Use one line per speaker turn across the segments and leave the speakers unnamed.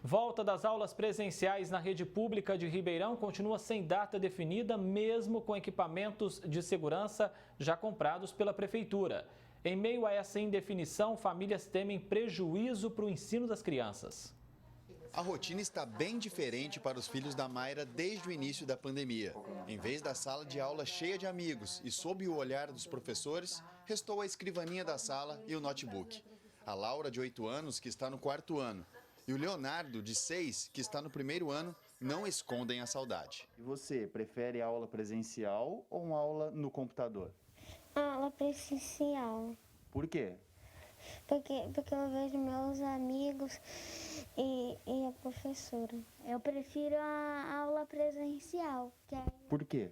Volta das aulas presenciais na rede pública de Ribeirão continua sem data definida, mesmo com equipamentos de segurança já comprados pela Prefeitura. Em meio a essa indefinição, famílias temem prejuízo para o ensino das crianças.
A rotina está bem diferente para os filhos da Mayra desde o início da pandemia. Em vez da sala de aula cheia de amigos e sob o olhar dos professores, restou a escrivaninha da sala e o notebook. A Laura, de 8 anos, que está no 4º ano, e o Leonardo, de 6, que está no 1º ano, não escondem a saudade.
E você, prefere aula presencial ou uma aula no computador?
Aula presencial.
Por quê?
Porque eu vejo meus amigos e a professora. Eu prefiro a aula presencial.
Por quê?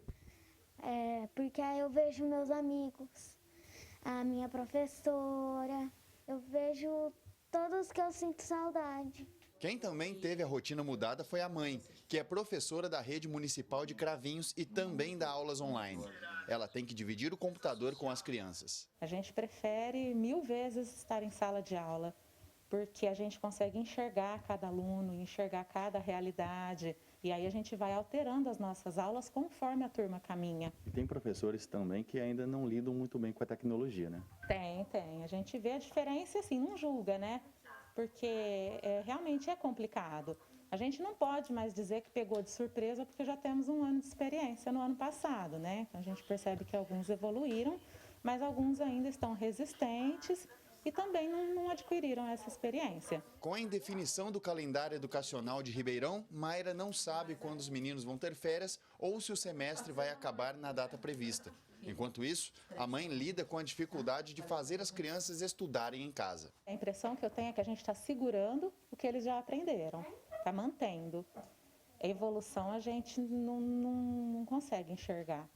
Porque aí eu vejo meus amigos, a minha professora, eu vejo todos que eu sinto saudade.
Quem também teve a rotina mudada foi a mãe, que é professora da rede municipal de Cravinhos e também dá aulas online. Ela tem que dividir o computador com as crianças.
A gente prefere 1000 vezes estar em sala de aula, porque a gente consegue enxergar cada aluno, enxergar cada realidade. E aí a gente vai alterando as nossas aulas conforme a turma caminha.
E tem professores também que ainda não lidam muito bem com a tecnologia, né?
Tem. A gente vê a diferença assim, não julga, né? Porque realmente é complicado. A gente não pode mais dizer que pegou de surpresa porque já temos um ano de experiência no ano passado, né? Então a gente percebe que alguns evoluíram, mas alguns ainda estão resistentes e também não adquiriram essa experiência.
Com a indefinição do calendário educacional de Ribeirão, Mayra não sabe quando os meninos vão ter férias ou se o semestre vai acabar na data prevista. Enquanto isso, a mãe lida com a dificuldade de fazer as crianças estudarem em casa.
A impressão que eu tenho é que a gente está segurando o que eles já aprenderam, está mantendo. A evolução a gente não consegue enxergar.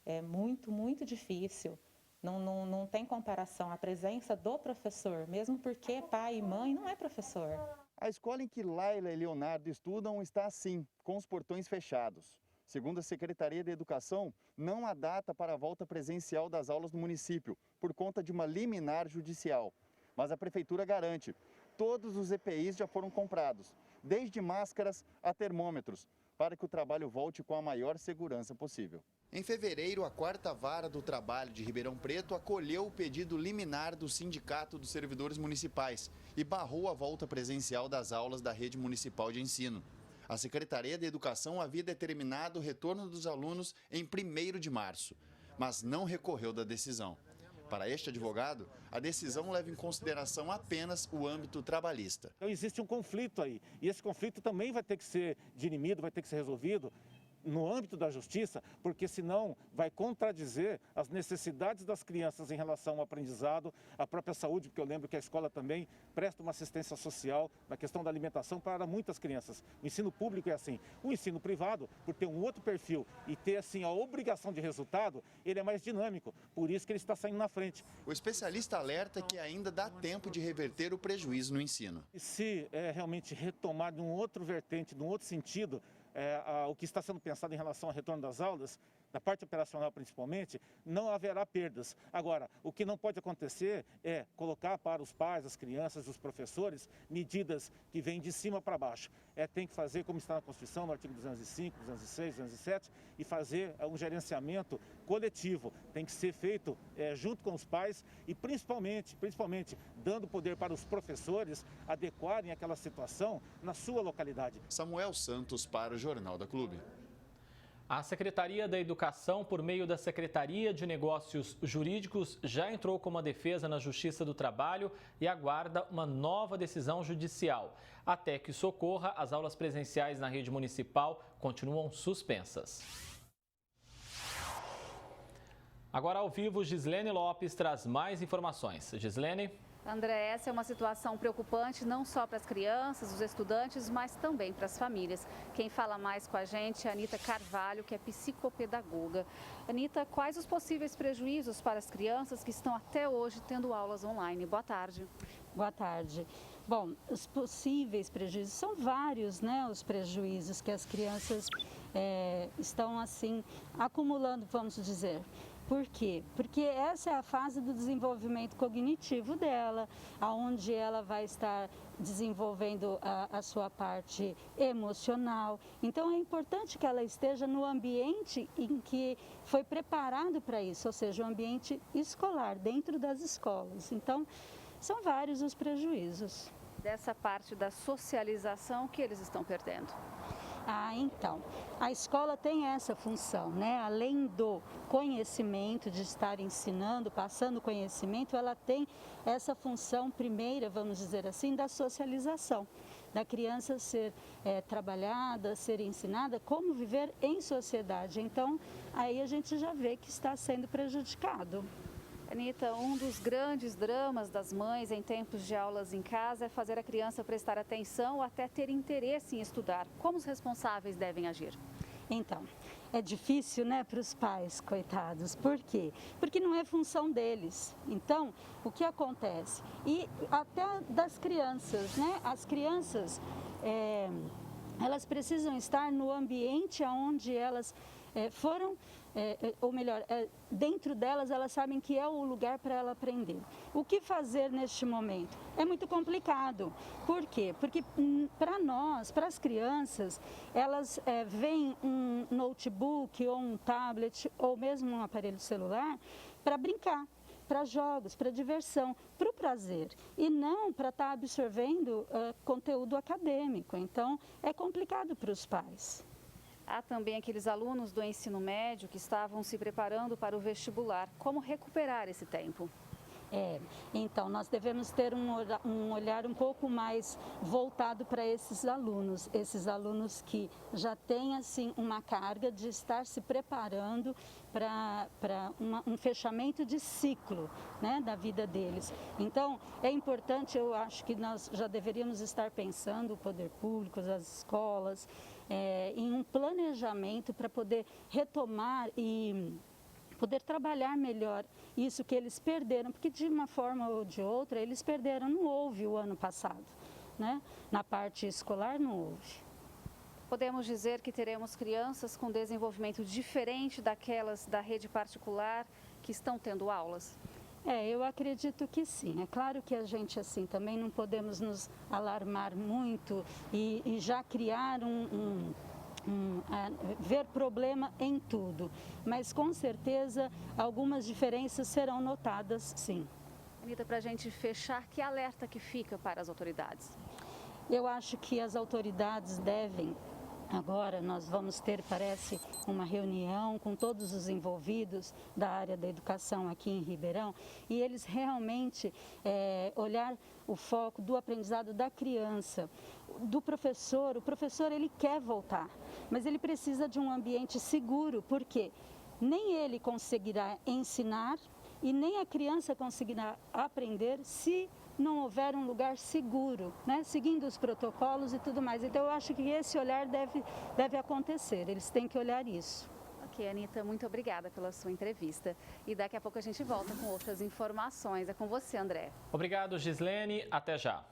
É muito, muito difícil. Não tem comparação a presença do professor, mesmo porque pai e mãe não é professor.
A escola em que Laila e Leonardo estudam está assim, com os portões fechados. Segundo a Secretaria de Educação, não há data para a volta presencial das aulas no município, por conta de uma liminar judicial. Mas a Prefeitura garante, todos os EPIs já foram comprados, desde máscaras a termômetros, para que o trabalho volte com a maior segurança possível.
Em fevereiro, a 4ª Vara do Trabalho de Ribeirão Preto acolheu o pedido liminar do Sindicato dos Servidores Municipais e barrou a volta presencial das aulas da rede municipal de ensino. A Secretaria de Educação havia determinado o retorno dos alunos em 1º de março, mas não recorreu da decisão. Para este advogado, a decisão leva em consideração apenas o âmbito trabalhista.
Então existe um conflito aí, e esse conflito também vai ter que ser dirimido, vai ter que ser resolvido no âmbito da justiça, porque senão vai contradizer as necessidades das crianças em relação ao aprendizado, à própria saúde, porque eu lembro que a escola também presta uma assistência social na questão da alimentação para muitas crianças. O ensino público é assim. O ensino privado, por ter um outro perfil e ter assim a obrigação de resultado, ele é mais dinâmico, por isso que ele está saindo na frente.
O especialista alerta que ainda dá tempo de reverter o prejuízo no ensino.
E se realmente retomar de um outro vertente, de um outro sentido, o que está sendo pensado em relação ao retorno das aulas, da parte operacional principalmente, não haverá perdas. Agora, o que não pode acontecer é colocar para os pais, as crianças, os professores, medidas que vêm de cima para baixo. Tem que fazer como está na Constituição, no artigo 205, 206, 207, e fazer um gerenciamento coletivo. Tem que ser feito junto com os pais e principalmente dando poder para os professores adequarem aquela situação na sua localidade.
Samuel Santos para o Jornal da Clube.
A Secretaria da Educação, por meio da Secretaria de Negócios Jurídicos, já entrou com uma defesa na Justiça do Trabalho e aguarda uma nova decisão judicial. Até que isso ocorra, as aulas presenciais na rede municipal continuam suspensas. Agora ao vivo, Gislene Lopes traz mais informações. Gislene?
André, essa é uma situação preocupante não só para as crianças, os estudantes, mas também para as famílias. Quem fala mais com a gente é a Anita Carvalho, que é psicopedagoga. Anita, quais os possíveis prejuízos para as crianças que estão até hoje tendo aulas online? Boa tarde.
Boa tarde. Bom, os possíveis prejuízos são vários, né? Os prejuízos que as crianças estão assim acumulando, vamos dizer. Por quê? Porque essa é a fase do desenvolvimento cognitivo dela, onde ela vai estar desenvolvendo a sua parte emocional. Então, é importante que ela esteja no ambiente em que foi preparado para isso, ou seja, o ambiente escolar, dentro das escolas. Então, são vários os prejuízos.
Dessa parte da socialização que eles estão perdendo.
Então, a escola tem essa função, né? Além do conhecimento, de estar ensinando, passando conhecimento, ela tem essa função primeira, vamos dizer assim, da socialização, da criança ser trabalhada, ser ensinada como viver em sociedade. Então, aí a gente já vê que está sendo prejudicado.
Anita, um dos grandes dramas das mães em tempos de aulas em casa é fazer a criança prestar atenção ou até ter interesse em estudar. Como os responsáveis devem agir?
Então, é difícil, né, para os pais, coitados. Por quê? Porque não é função deles. Então, o que acontece? E até das crianças, né? As crianças, elas precisam estar no ambiente onde elas foram, ou melhor, dentro delas elas sabem que é o lugar para ela aprender. O que fazer neste momento? É muito complicado. Por quê? Porque para nós, para as crianças, elas veem um notebook ou um tablet ou mesmo um aparelho celular para brincar, para jogos, para diversão, para o prazer e não para estar absorvendo conteúdo acadêmico. Então, é complicado para os pais.
Há também aqueles alunos do ensino médio que estavam se preparando para o vestibular. Como recuperar esse tempo?
Então nós devemos ter um olhar um pouco mais voltado para esses alunos que já têm assim uma carga de estar se preparando para um fechamento de ciclo, né, da vida deles. Então é importante, eu acho que nós já deveríamos estar pensando, o poder público, as escolas, em um planejamento para poder retomar e poder trabalhar melhor isso que eles perderam, porque de uma forma ou de outra eles perderam, não houve o ano passado, né? Na parte escolar não houve.
Podemos dizer que teremos crianças com desenvolvimento diferente daquelas da rede particular que estão tendo aulas?
Eu acredito que sim. É claro que a gente assim também não podemos nos alarmar muito e já criar ver problema em tudo, mas com certeza algumas diferenças serão notadas, sim.
Anita, para a gente fechar, que alerta que fica para as autoridades?
Eu acho que as autoridades devem, agora nós vamos ter, parece, uma reunião com todos os envolvidos da área da educação aqui em Ribeirão e eles realmente olhar o foco do aprendizado da criança, do professor. O professor ele quer voltar, mas ele precisa de um ambiente seguro, porque nem ele conseguirá ensinar e nem a criança conseguirá aprender se não houver um lugar seguro, né? Seguindo os protocolos e tudo mais. Então eu acho que esse olhar deve acontecer, eles têm que olhar isso.
Ok, Anita, muito obrigada pela sua entrevista. E daqui a pouco a gente volta com outras informações. É com você, André.
Obrigado, Gislene. Até já.